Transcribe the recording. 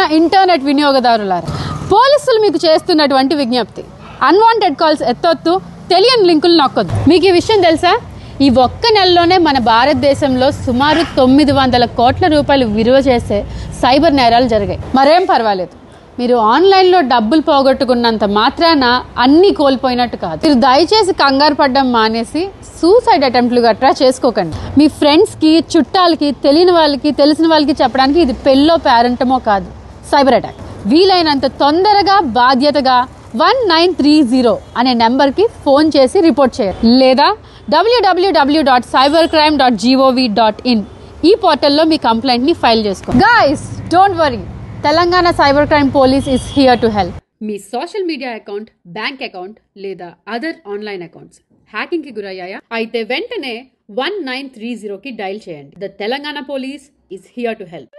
ప్రియమైన ఇంటర్నెట్ వినియోగదారులారా, పోలీసులు మీకు చేస్తున్నటువంటి విజ్ఞప్తి, అన్వాంటెడ్ కాల్స్ ఎత్తొద్దు, తెలియని లింకులు నొక్కొద్దు. మీకు ఈ విషయం తెలుసా? ఈ ఒక్క నెలలోనే మన భారతదేశంలో సుమారు 900 కోట్ల రూపాయలు విలువ చేసే సైబర్ నేరాలు జరిగాయి. మరేం పర్వాలేదు, మీరు ఆన్లైన్లో డబ్బులు పోగొట్టుకున్నంత మాత్రాన అన్నీ కోల్పోయినట్టు కాదు. మీరు దయచేసి కంగారు పడ్డం మానేసి సూసైడ్ అటెంప్ట్లు గట్రా చేసుకోకండి. మీ ఫ్రెండ్స్కి, చుట్టాలకి, తెలియని వాళ్ళకి, తెలిసిన వాళ్ళకి చెప్పడానికి ఇది పెళ్ళో పేరెంటమో కాదు, సైబర్ అటాక్. వీలైనంత తొందరగా బాధ్యతగా 1930 అనే నెంబర్కి ఫోన్ చేసి రిపోర్ట్ చేయాలి, లేదా www.cybercrime.gov.in ఈ పోర్టల్లో మీ కంప్లైంట్ని ఫైల్ చేసుకోండి. Guys, don't worry, Telangana cyber crime police is here to help. Me social media account, bank account లేదా అదర్ ఆన్లైన్ అకౌంట్స్ హ్యాకింగ్కి గురయ్యాయా? అయితే వెంటనే 1930కి డయల్ చేయండి. The Telangana police is here to help.